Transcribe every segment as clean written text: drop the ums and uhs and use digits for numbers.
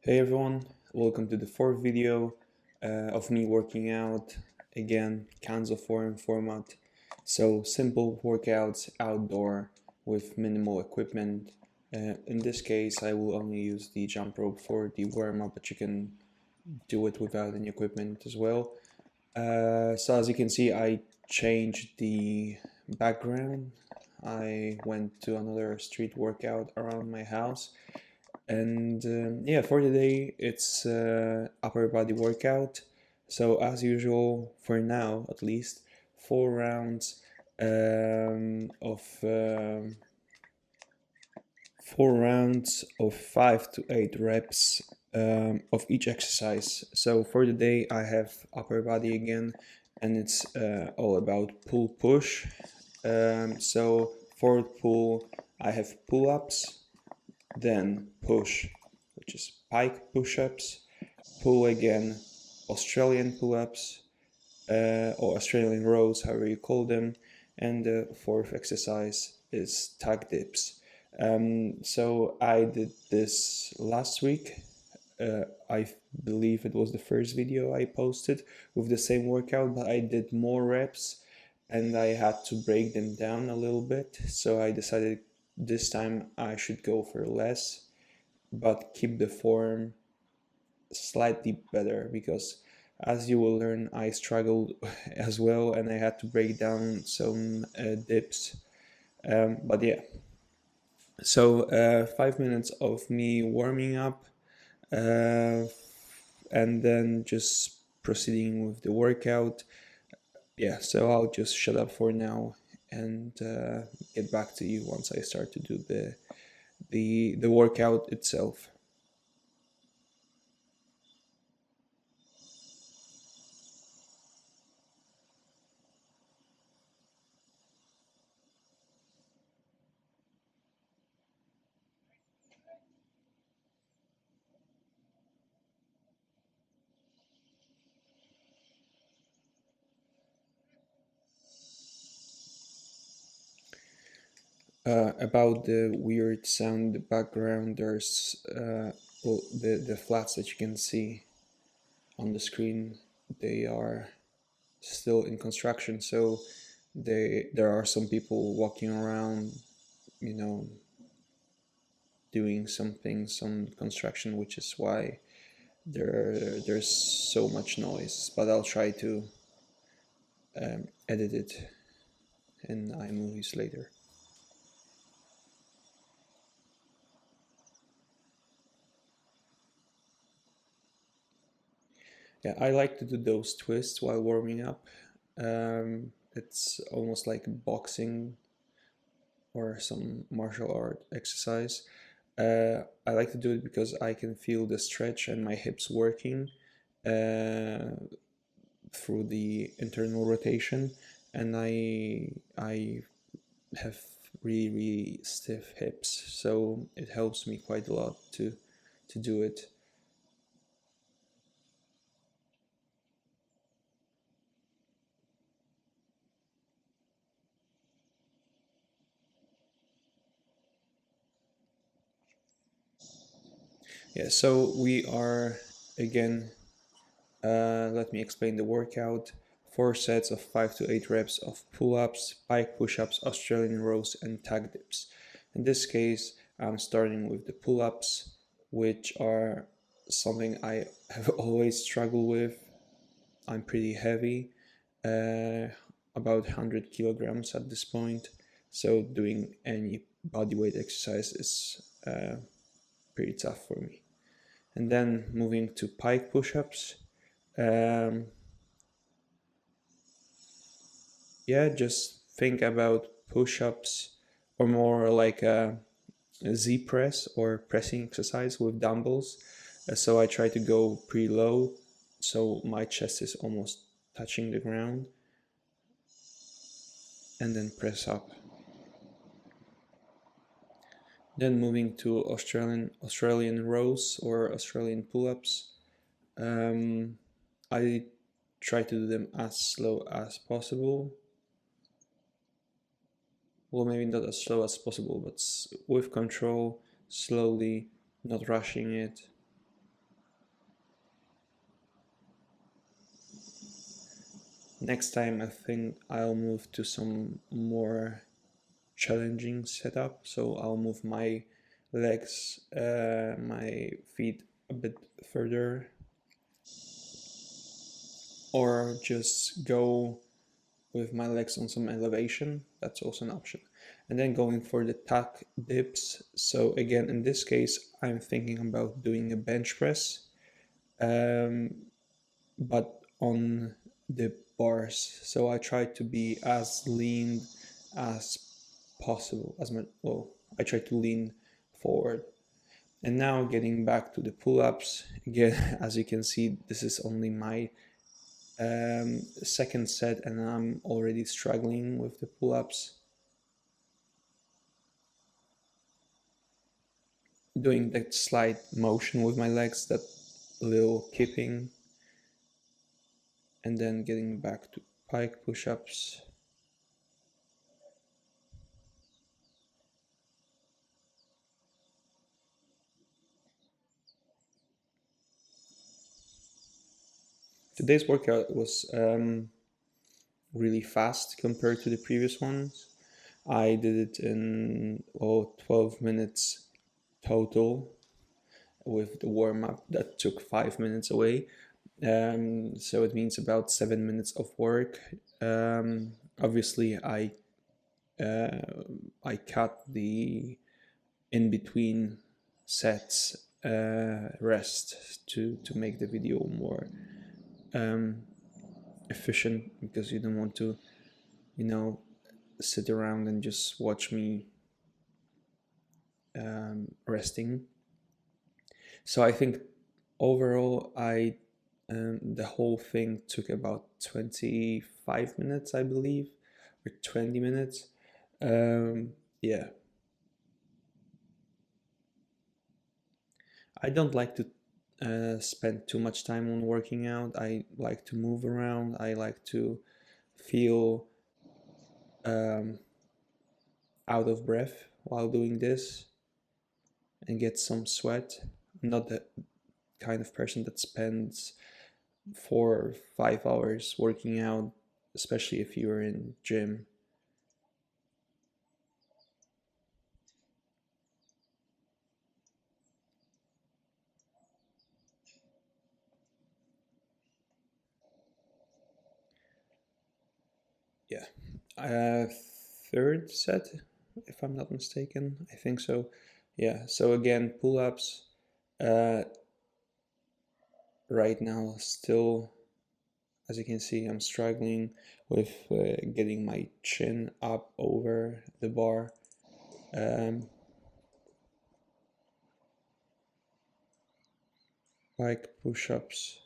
Hey everyone, welcome to the fourth video of me working out. Again, cancel forum format. So simple workouts outdoor with minimal equipment. In this case, I will only use the jump rope for the warm up, but you can do it without any equipment as well. So as you can see, I changed the background. I went to another street workout around my house, and yeah, for today it's upper body workout. So as usual, for now at least, 4 rounds of 5 to 8 reps of each exercise. So for the day I have upper body again, and it's all about pull push. So for pull I have pull-ups, then push, which is pike push-ups, pull again, Australian pull-ups, or Australian rows, however you call them, and the fourth exercise is tag dips. So I did this last week. I believe it was the first video I posted with the same workout, but I did more reps and I had to break them down a little bit. So I decided this time I should go for less, but keep the form slightly better, because as you will learn, I struggled as well and I had to break down some dips. But yeah, so 5 minutes of me warming up, uh, and then just proceeding with the workout. Yeah, so I'll just shut up for now and get back to you once I start to do the workout itself. About the weird sound in the background, there's well, the flats that you can see on the screen. They are still in construction, so there are some people walking around, you know, doing something, some construction, which is why there's so much noise. But I'll try to edit it in iMovies later. Yeah, I like to do those twists while warming up. It's almost like boxing or some martial art exercise. I like to do it because I can feel the stretch and my hips working uh, through the internal rotation, and I have really stiff hips, so it helps me quite a lot to do it. Yeah, so we are again. Let me explain the workout. 4 sets of 5 to 8 reps of pull-ups, pike push-ups, Australian rows, and tag dips. In this case, I'm starting with the pull-ups, which are something I have always struggled with. I'm pretty heavy, uh, about 100 kilograms at this point, so doing any body weight exercise is pretty tough for me. And then moving to pike push-ups. Um, yeah, just think about push-ups, or more like a Z press or pressing exercise with dumbbells. So I try to go pretty low, so my chest is almost touching the ground, and then press up. Then moving to Australian rows or Australian pull-ups. I try to do them as slow as possible. Well, maybe not as slow as possible, but with control, slowly, not rushing it. Next time I think I'll move to some more challenging setup. So I'll move my legs, my feet a bit further, or just go with my legs on some elevation. That's also an option. And then going for the tuck dips. So again, in this case, I'm thinking about doing a bench press, but on the bars. So I try to be as lean as possible. As much, well, I try to lean forward. And now getting back to the pull-ups again, as you can see, this is only my second set, and I'm already struggling with the pull-ups. Doing that slight motion with my legs, that little kipping, and then getting back to pike push-ups. Today's workout was really fast compared to the previous ones. I did it in 12 minutes total, with the warm-up that took 5 minutes away. So it means about 7 minutes of work. Obviously, I cut the in between sets rest to make the video more efficient, because you don't want to, sit around and just watch me resting. So I think overall, the whole thing took about 25 minutes, I believe, or 20 minutes. Yeah, I don't like to spend too much time on working out. I like to move around. I like to feel out of breath while doing this and get some sweat. I'm not the kind of person that spends 4 or 5 hours working out, especially if you're in gym. Yeah. uh, Third set, if I'm not mistaken. I think so. Yeah. So again, pull-ups. Uh, right now, still, as you can see, I'm struggling with getting my chin up over the bar. Like push-ups.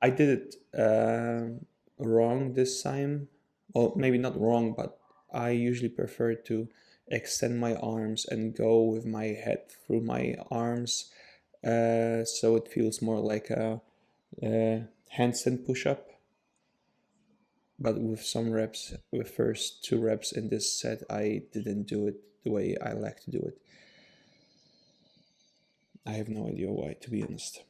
I did it wrong this time. Well, maybe not wrong, but I usually prefer to extend my arms and go with my head through my arms, so it feels more like a handstand push-up. But with some reps, with first 2 reps in this set, I didn't do it the way I like to do it. I have no idea why, to be honest.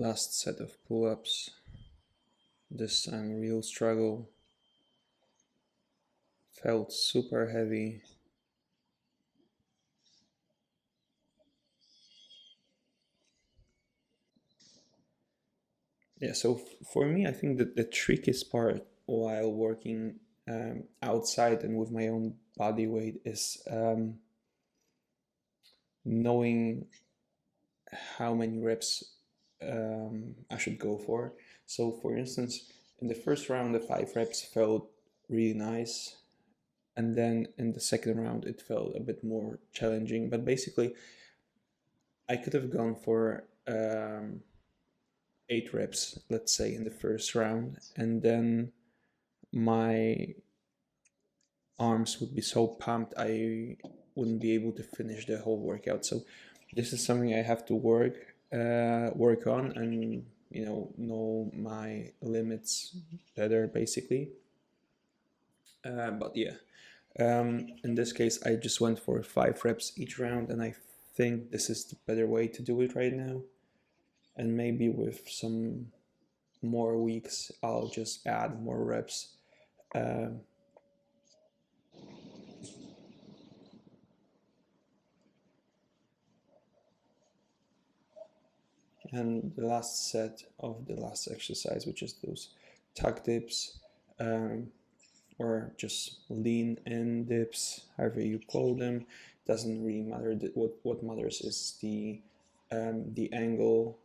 Last set of pull-ups. This time, real struggle. Felt super heavy. Yeah, so for me, I think that the trickiest part while working outside and with my own body weight is knowing how many reps I should go for. So, for instance, in the first round, the 5 reps felt really nice, and then in the second round, it felt a bit more challenging. But basically, I could have gone for 8 reps, let's say, in the first round, and then my arms would be so pumped I wouldn't be able to finish the whole workout. So this is something I have to work on, and know my limits better, basically. But yeah, in this case, I just went for 5 reps each round, and I think this is the better way to do it right now. And maybe with some more weeks, I'll just add more reps. Um, and the last set of the last exercise, which is those tuck dips, um, or just lean in dips, however you call them, doesn't really matter. What matters is the angle.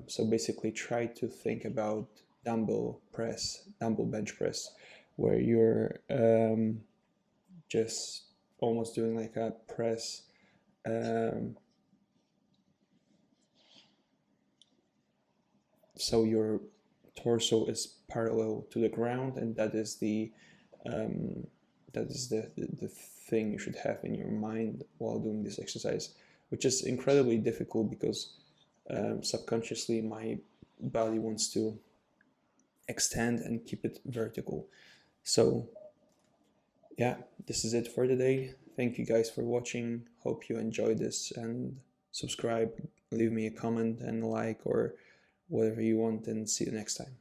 So basically, try to think about dumbbell bench press, where you're just almost doing like a press. So your torso is parallel to the ground, and um, that is the thing you should have in your mind while doing this exercise, which is incredibly difficult because subconsciously my body wants to extend and keep it vertical. So yeah, this is it for today. Thank you guys for watching. Hope you enjoyed this, and subscribe, leave me a comment and a like or whatever you want, and see you next time.